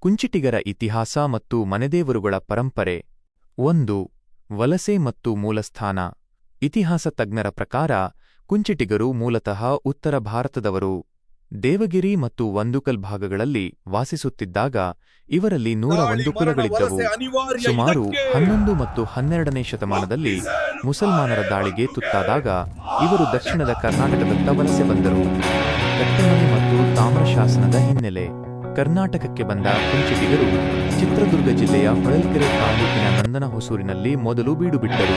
ಕುಂಚಿಟಿಗರ ಇತಿಹಾಸ ಮತ್ತು ಮನೆದೇವರುಗಳ ಪರಂಪರೆ. 1. ವಲಸೆ ಮತ್ತು ಮೂಲಸ್ಥಾನ. ಇತಿಹಾಸ ತಜ್ಞರ ಪ್ರಕಾರ ಕುಂಚಿಟಿಗರು ಮೂಲತಃ ಉತ್ತರ ಭಾರತದವರು. ದೇವಗಿರಿ ಮತ್ತು ವಂದುಕಲ್ ಭಾಗಗಳಲ್ಲಿ ವಾಸಿಸುತ್ತಿದ್ದಾಗ ಇವರಲ್ಲಿ 101 ಕುಲಗಳಿದ್ದವು. ಸುಮಾರು 11 ಮತ್ತು 12ನೇ ಶತಮಾನದಲ್ಲಿ ಮುಸಲ್ಮಾನರ ದಾಳಿಗೆ ತುತ್ತಾದಾಗ ಇವರು ದಕ್ಷಿಣದ ಕರ್ನಾಟಕದತ್ತ ವಲಸೆ ಬಂದರು. ಕಟ್ಟಮನೆ ಮತ್ತು ತಾಮ್ರಶಾಸನದ ಹಿನ್ನೆಲೆ. ಕರ್ನಾಟಕಕ್ಕೆ ಬಂದ ಕುಂಚಿಟಿಗರು ಚಿತ್ರದುರ್ಗ ಜಿಲ್ಲೆಯ ಹೊಳಲ್ಕೆರೆ ತಾಲೂಕಿನ ನಂದನಹೊಸೂರಿನಲ್ಲಿ ಮೊದಲು ಬೀಡುಬಿಟ್ಟರು.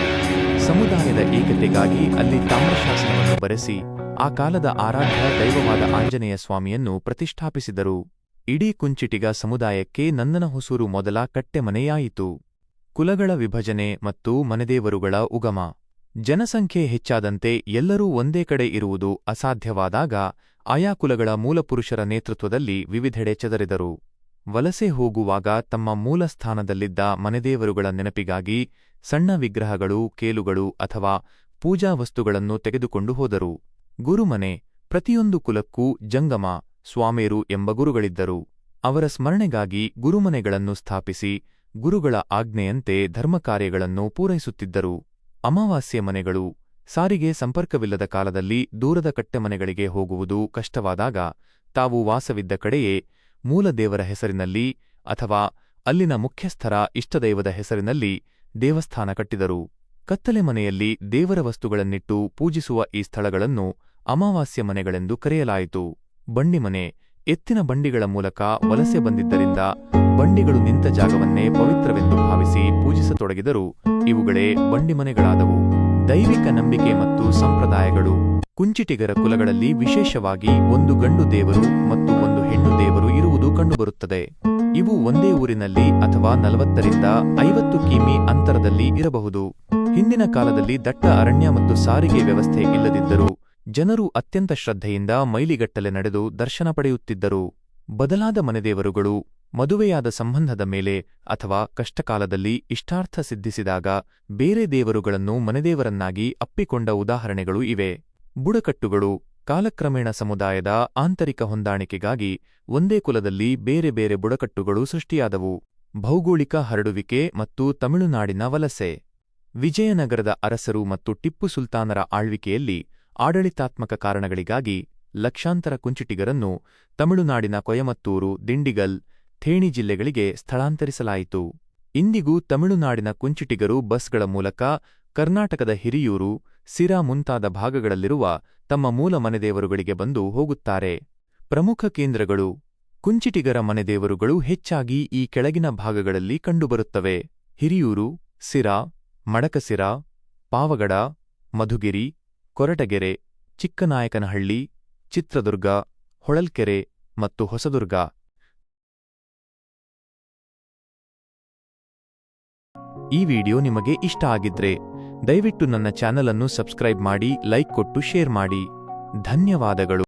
ಸಮುದಾಯದ ಏಕತೆಗಾಗಿ ಅಲ್ಲಿ ತಾಮ್ರಶಾಸನವನ್ನು ಬರೆಸಿ ಆ ಕಾಲದ ಆರಾಧ್ಯ ದೈವವಾದ ಆಂಜನೇಯ ಸ್ವಾಮಿಯನ್ನು ಪ್ರತಿಷ್ಠಾಪಿಸಿದರು. ಇಡೀ ಕುಂಚಿಟಿಗ ಸಮುದಾಯಕ್ಕೆ ನಂದನಹೊಸೂರು ಮೊದಲ ಕಟ್ಟೆಮನೆಯಾಯಿತು. ಕುಲಗಳ ವಿಭಜನೆ ಮತ್ತು ಮನೆದೇವರುಗಳ ಉಗಮ. ಜನಸಂಖ್ಯೆ ಹೆಚ್ಚಾದಂತೆ ಎಲ್ಲರೂ ಒಂದೇ ಕಡೆ ಇರುವುದು ಅಸಾಧ್ಯವಾದಾಗ ಆಯಾ ಕುಲಗಳ ಮೂಲಪುರುಷರ ನೇತೃತ್ವದಲ್ಲಿ ವಿವಿಧೆಡೆ ಚದರಿದರು. ವಲಸೆ ಹೋಗುವಾಗ ತಮ್ಮ ಮೂಲ ಸ್ಥಾನದಲ್ಲಿದ್ದ ಮನೆದೇವರುಗಳ ನೆನಪಿಗಾಗಿ ಸಣ್ಣ ವಿಗ್ರಹಗಳು, ಕೇಲುಗಳು ಅಥವಾ ಪೂಜಾ ವಸ್ತುಗಳನ್ನು ತೆಗೆದುಕೊಂಡು ಹೋದರು. ಗುರುಮನೆ. ಪ್ರತಿಯೊಂದು ಕುಲಕ್ಕೂ ಜಂಗಮ, ಸ್ವಾಮೇರು ಎಂಬ ಗುರುಗಳಿದ್ದರು. ಅವರ ಸ್ಮರಣೆಗಾಗಿ ಗುರುಮನೆಗಳನ್ನು ಸ್ಥಾಪಿಸಿ ಗುರುಗಳ ಆಜ್ಞೆಯಂತೆ ಧರ್ಮಕಾರ್ಯಗಳನ್ನು ಪೂರೈಸುತ್ತಿದ್ದರು. ಅಮಾವಾಸ್ಯೆ ಮನೆಗಳು. ಸಾರಿಗೆ ಸಂಪರ್ಕವಿಲ್ಲದ ಕಾಲದಲ್ಲಿ ದೂರದ ಕಟ್ಟೆಮನೆಗಳಿಗೆ ಹೋಗುವುದು ಕಷ್ಟವಾದಾಗ ತಾವು ವಾಸವಿದ್ದ ಕಡೆಯೇ ಮೂಲ ದೇವರ ಹೆಸರಿನಲ್ಲಿ ಅಥವಾ ಅಲ್ಲಿನ ಮುಖ್ಯಸ್ಥರ ಇಷ್ಟದೈವದ ಹೆಸರಿನಲ್ಲಿ ದೇವಸ್ಥಾನ ಕಟ್ಟಿದರು. ಕತ್ತಲೆ ಮನೆಯಲ್ಲಿ ದೇವರ ವಸ್ತುಗಳನ್ನಿಟ್ಟು ಪೂಜಿಸುವ ಈ ಸ್ಥಳಗಳನ್ನು ಅಮಾವಾಸ್ಯ ಮನೆಗಳೆಂದು ಕರೆಯಲಾಯಿತು. ಬಂಡಿಮನೆ. ಎತ್ತಿನ ಬಂಡಿಗಳ ಮೂಲಕ ವಲಸೆ ಬಂದಿದ್ದರಿಂದ ಬಂಡಿಗಳು ನಿಂತ ಜಾಗವನ್ನೇ ಪವಿತ್ರವೆಂದು ಭಾವಿಸಿ ಪೂಜಿಸತೊಡಗಿದರು. ಇವುಗಳೇ ಬಂಡಿಮನೆಗಳಾದವು. ದೈವಿಕ ನಂಬಿಕೆ ಮತ್ತು ಸಂಪ್ರದಾಯಗಳು. ಕುಂಚಿಟಿಗರ ಕುಲಗಳಲ್ಲಿ ವಿಶೇಷವಾಗಿ ಒಂದು ಗಂಡು ದೇವರು ಮತ್ತು ಒಂದು ಹೆಣ್ಣು ದೇವರು ಇರುವುದು ಕಂಡುಬರುತ್ತದೆ. ಇವು ಒಂದೇ ಊರಿನಲ್ಲಿ ಅಥವಾ 40ರಿಂದ 50 ಕಿಮೀ ಅಂತರದಲ್ಲಿ ಇರಬಹುದು. ಹಿಂದಿನ ಕಾಲದಲ್ಲಿ ದಟ್ಟ ಅರಣ್ಯ ಮತ್ತು ಸಾರಿಗೆ ವ್ಯವಸ್ಥೆ ಇಲ್ಲದಿದ್ದರೂ ಜನರು ಅತ್ಯಂತ ಶ್ರದ್ಧೆಯಿಂದ ಮೈಲಿಗಟ್ಟಲೆ ನಡೆದು ದರ್ಶನ ಪಡೆಯುತ್ತಿದ್ದರು. ಬದಲಾದ ಮನೆದೇವರುಗಳು. ಮದುವೆಯಾದ ಸಂಬಂಧದ ಮೇಲೆ ಅಥವಾ ಕಷ್ಟಕಾಲದಲ್ಲಿ ಇಷ್ಟಾರ್ಥ ಸಿದ್ಧಿಸಿದಾಗ ಬೇರೆ ದೇವರುಗಳನ್ನು ಮನೆದೇವರನ್ನಾಗಿ ಅಪ್ಪಿಕೊಂಡ ಉದಾಹರಣೆಗಳು ಇವೆ. ಬುಡಕಟ್ಟುಗಳು. ಕಾಲಕ್ರಮೇಣ ಸಮುದಾಯದ ಆಂತರಿಕ ಹೊಂದಾಣಿಕೆಗಾಗಿ ಒಂದೇ ಕುಲದಲ್ಲಿ ಬೇರೆ ಬೇರೆ ಬುಡಕಟ್ಟುಗಳು ಸೃಷ್ಟಿಯಾದವು. ಭೌಗೋಳಿಕ ಹರಡುವಿಕೆ ಮತ್ತು ತಮಿಳುನಾಡಿನ ವಲಸೆ. ವಿಜಯನಗರದ ಅರಸರು ಮತ್ತು ಟಿಪ್ಪು ಸುಲ್ತಾನರ ಆಳ್ವಿಕೆಯಲ್ಲಿ ಆಡಳಿತಾತ್ಮಕ ಕಾರಣಗಳಿಗಾಗಿ ಲಕ್ಷಾಂತರ ಕುಂಚಿಟಿಗರನ್ನು ತಮಿಳುನಾಡಿನ ಕೊಯಮತ್ತೂರು, ದಿಂಡಿಗಲ್, ಥೇಣಿ ಜಿಲ್ಲೆಗಳಿಗೆ ಸ್ಥಳಾಂತರಿಸಲಾಯಿತು. ಇಂದಿಗೂ ತಮಿಳುನಾಡಿನ ಕುಂಚಿಟಿಗರು ಬಸ್ಗಳ ಮೂಲಕ ಕರ್ನಾಟಕದ ಹಿರಿಯೂರು, ಸಿರಾ ಮುಂತಾದ ಭಾಗಗಳಲ್ಲಿರುವ ತಮ್ಮ ಮೂಲ ಮನೆದೇವರುಗಳಿಗೆ ಬಂದು ಹೋಗುತ್ತಾರೆ. ಪ್ರಮುಖ ಕೇಂದ್ರಗಳು. ಕುಂಚಿಟಿಗರ ಮನೆದೇವರುಗಳು ಹೆಚ್ಚಾಗಿ ಈ ಕೆಳಗಿನ ಭಾಗಗಳಲ್ಲಿ ಕಂಡುಬರುತ್ತವೆ: ಹಿರಿಯೂರು, ಸಿರಾ, ಮಡಕಸಿರ, ಪಾವಗಡ, ಮಧುಗಿರಿ, ಕೊರಟಗೆರೆ, ಚಿಕ್ಕನಾಯಕನಹಳ್ಳಿ, ಚಿತ್ರದುರ್ಗ, ಹೊಳಲ್ಕೆರೆ ಮತ್ತು ಹೊಸದುರ್ಗ. ಈ ವಿಡಿಯೋ ನಿಮಗೆ ಇಷ್ಟ ಆಗಿದ್ರೆ ದಯವಿಟ್ಟು ನನ್ನ ಚಾನಲ್ ಅನ್ನು ಸಬ್ಸ್ಕ್ರೈಬ್ ಮಾಡಿ, ಲೈಕ್ ಕೊಟ್ಟು ಶೇರ್ ಮಾಡಿ. ಧನ್ಯವಾದಗಳು.